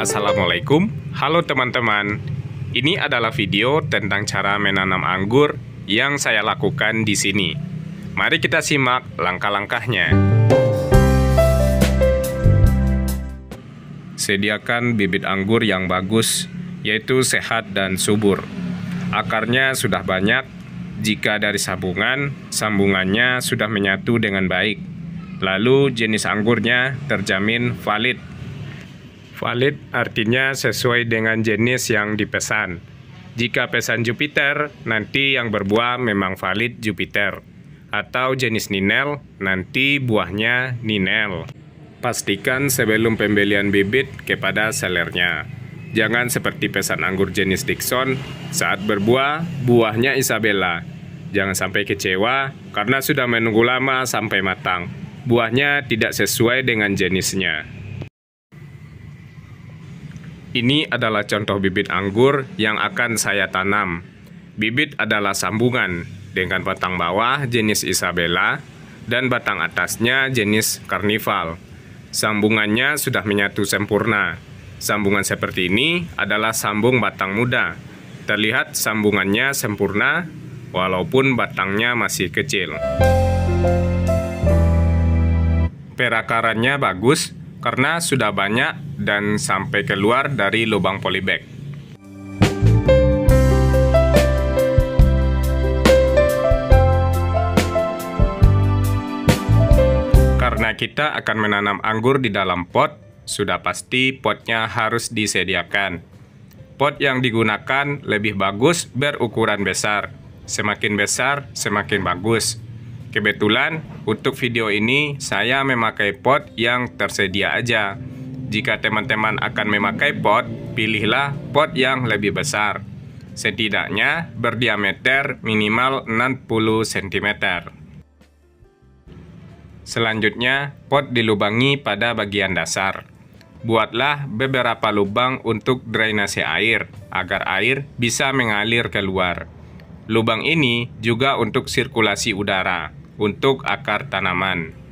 Assalamualaikum, halo teman-teman. Ini adalah video tentang cara menanam anggur yang saya lakukan di sini. Mari kita simak langkah-langkahnya. Sediakan bibit anggur yang bagus, yaitu sehat dan subur. Akarnya sudah banyak. Jika dari sambungan, sambungannya sudah menyatu dengan baik. Lalu jenis anggurnya terjamin valid. Valid artinya sesuai dengan jenis yang dipesan. Jika pesan Jupiter, nanti yang berbuah memang valid Jupiter. Atau jenis Ninel, nanti buahnya Ninel. Pastikan sebelum pembelian bibit kepada sellernya. Jangan seperti pesan anggur jenis Dickson, saat berbuah, buahnya Isabella. Jangan sampai kecewa karena sudah menunggu lama sampai matang. Buahnya tidak sesuai dengan jenisnya. Ini adalah contoh bibit anggur yang akan saya tanam. Bibit adalah sambungan dengan batang bawah jenis Isabella dan batang atasnya jenis Carnival. Sambungannya sudah menyatu sempurna. Sambungan seperti ini adalah sambung batang muda. Terlihat sambungannya sempurna walaupun batangnya masih kecil. Perakarannya bagus karena sudah banyak dan sampai keluar dari lubang polybag. Karena kita akan menanam anggur di dalam pot, sudah pasti potnya harus disediakan. Pot yang digunakan lebih bagus berukuran besar. Semakin besar, semakin bagus. Kebetulan, untuk video ini saya memakai pot yang tersedia aja. Jika teman-teman akan memakai pot, pilihlah pot yang lebih besar. Setidaknya berdiameter minimal 60 cm. Selanjutnya, pot dilubangi pada bagian dasar. Buatlah beberapa lubang untuk drainase air, agar air bisa mengalir keluar. Lubang ini juga untuk sirkulasi udara, untuk akar tanaman.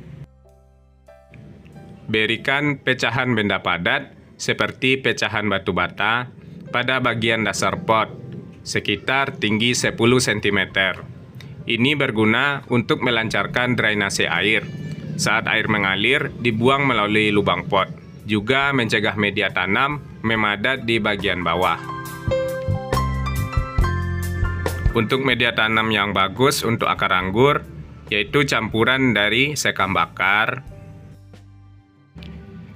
Berikan pecahan benda padat, seperti pecahan batu bata, pada bagian dasar pot, sekitar tinggi 10 cm. Ini berguna untuk melancarkan drainase air. Saat air mengalir, dibuang melalui lubang pot. Juga mencegah media tanam memadat di bagian bawah. Untuk media tanam yang bagus untuk akar anggur, yaitu campuran dari sekam bakar,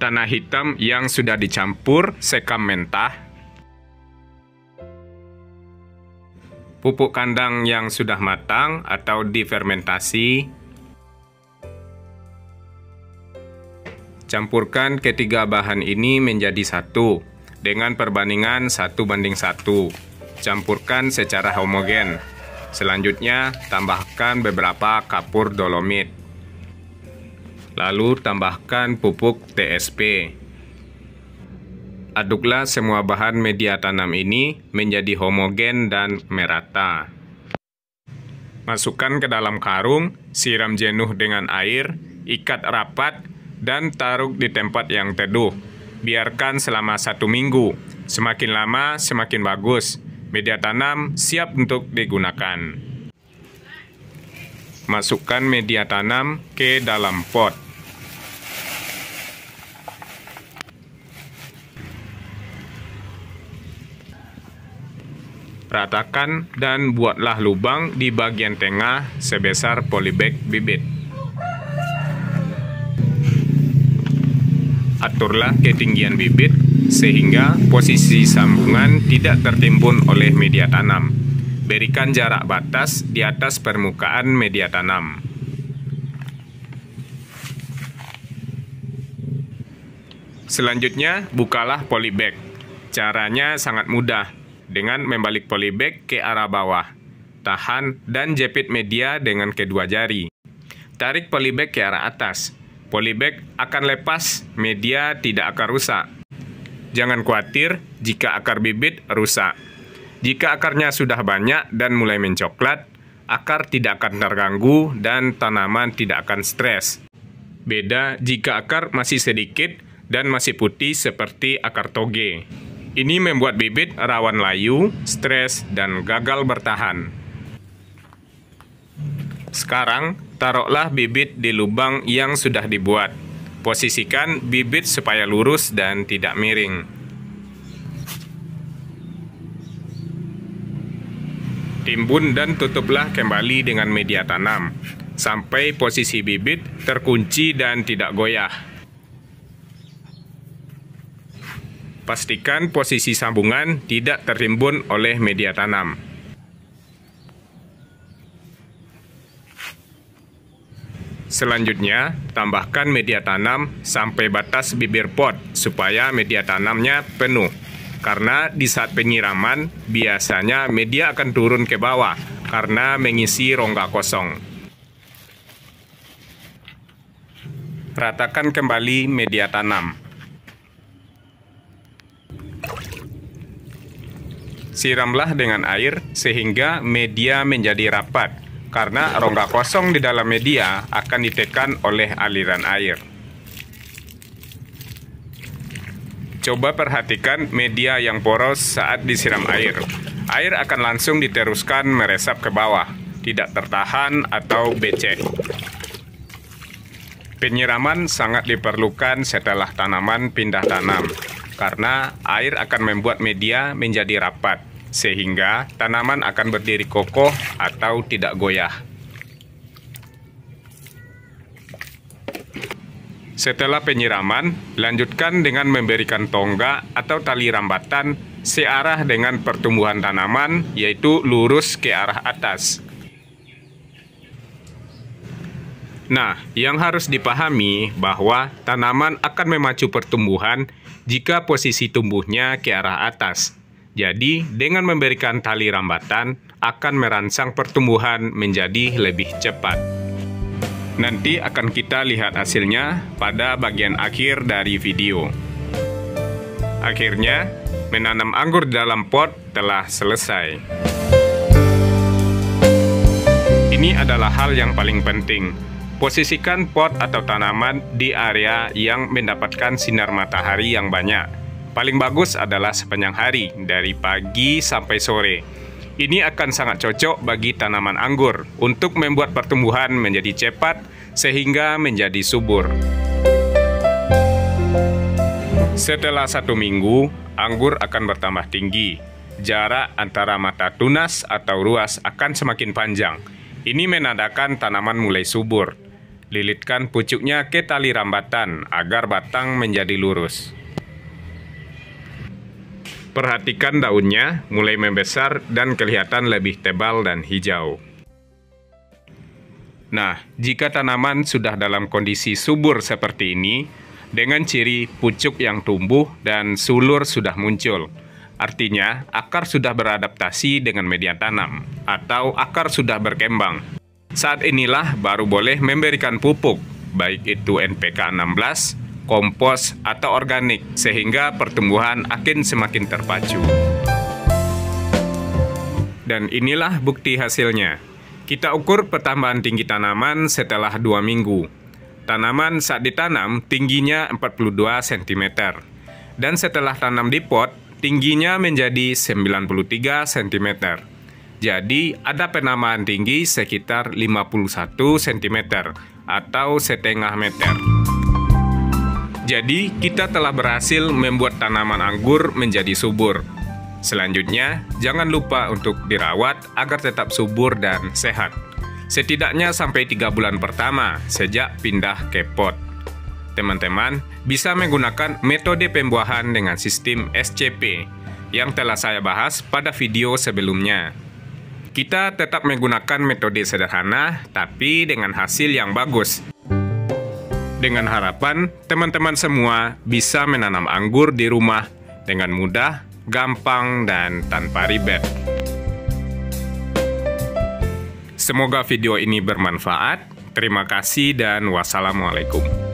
tanah hitam yang sudah dicampur sekam mentah, pupuk kandang yang sudah matang atau difermentasi. Campurkan ketiga bahan ini menjadi satu dengan perbandingan 1:1. Campurkan secara homogen. Selanjutnya, tambahkan beberapa kapur dolomit. Lalu tambahkan pupuk TSP. Aduklah semua bahan media tanam ini menjadi homogen dan merata. Masukkan ke dalam karung, siram jenuh dengan air, ikat rapat, dan taruh di tempat yang teduh. Biarkan selama 1 minggu. Semakin lama, semakin bagus. Media tanam siap untuk digunakan. Masukkan media tanam ke dalam pot. Ratakan dan buatlah lubang di bagian tengah sebesar polybag bibit. Aturlah ketinggian bibit sehingga posisi sambungan tidak tertimbun oleh media tanam. Berikan jarak batas di atas permukaan media tanam. Selanjutnya, bukalah polybag. Caranya sangat mudah, dengan membalik polybag ke arah bawah. Tahan dan jepit media dengan kedua jari. Tarik polybag ke arah atas. Polybag akan lepas, media tidak akan rusak. Jangan khawatir jika akar bibit rusak. Jika akarnya sudah banyak dan mulai mencoklat, akar tidak akan terganggu dan tanaman tidak akan stres. Beda jika akar masih sedikit dan masih putih seperti akar toge. Ini membuat bibit rawan layu, stres, dan gagal bertahan. Sekarang, taruhlah bibit di lubang yang sudah dibuat. Posisikan bibit supaya lurus dan tidak miring. Timbun dan tutuplah kembali dengan media tanam, sampai posisi bibit terkunci dan tidak goyah. Pastikan posisi sambungan tidak tertimbun oleh media tanam. Selanjutnya, tambahkan media tanam sampai batas bibir pot supaya media tanamnya penuh. Karena di saat penyiraman, biasanya media akan turun ke bawah karena mengisi rongga kosong. Ratakan kembali media tanam. Siramlah dengan air sehingga media menjadi rapat, karena rongga kosong di dalam media akan ditekan oleh aliran air. Coba perhatikan media yang poros saat disiram air. Air akan langsung diteruskan meresap ke bawah, tidak tertahan atau becek. Penyiraman sangat diperlukan setelah tanaman pindah tanam, karena air akan membuat media menjadi rapat, sehingga tanaman akan berdiri kokoh atau tidak goyah. Setelah penyiraman, lanjutkan dengan memberikan tonggak atau tali rambatan searah dengan pertumbuhan tanaman, yaitu lurus ke arah atas. Nah, yang harus dipahami bahwa tanaman akan memacu pertumbuhan jika posisi tumbuhnya ke arah atas. Jadi, dengan memberikan tali rambatan akan merangsang pertumbuhan menjadi lebih cepat. Nanti akan kita lihat hasilnya pada bagian akhir dari video. Akhirnya, menanam anggur di dalam pot telah selesai. Ini adalah hal yang paling penting. Posisikan pot atau tanaman di area yang mendapatkan sinar matahari yang banyak. Paling bagus adalah sepanjang hari, dari pagi sampai sore. Ini akan sangat cocok bagi tanaman anggur untuk membuat pertumbuhan menjadi cepat sehingga menjadi subur. Setelah 1 minggu, anggur akan bertambah tinggi. Jarak antara mata tunas atau ruas akan semakin panjang. Ini menandakan tanaman mulai subur. Lilitkan pucuknya ke tali rambatan agar batang menjadi lurus. Perhatikan daunnya mulai membesar dan kelihatan lebih tebal dan hijau. Nah, jika tanaman sudah dalam kondisi subur seperti ini, dengan ciri pucuk yang tumbuh dan sulur sudah muncul, artinya akar sudah beradaptasi dengan media tanam, atau akar sudah berkembang. Saat inilah baru boleh memberikan pupuk, baik itu NPK 16, kompos, atau organik, sehingga pertumbuhan akan semakin terpacu. Dan inilah bukti hasilnya. Kita ukur pertambahan tinggi tanaman setelah 2 minggu. Tanaman saat ditanam tingginya 42 cm. Dan setelah tanam di pot, tingginya menjadi 93 cm. Jadi, ada penambahan tinggi sekitar 51 cm atau setengah meter. Jadi, kita telah berhasil membuat tanaman anggur menjadi subur. Selanjutnya, jangan lupa untuk dirawat agar tetap subur dan sehat. Setidaknya sampai 3 bulan pertama sejak pindah ke pot. Teman-teman bisa menggunakan metode pembuahan dengan sistem SCP yang telah saya bahas pada video sebelumnya. Kita tetap menggunakan metode sederhana, tapi dengan hasil yang bagus. Dengan harapan, teman-teman semua bisa menanam anggur di rumah dengan mudah, gampang, dan tanpa ribet. Semoga video ini bermanfaat. Terima kasih dan wassalamualaikum.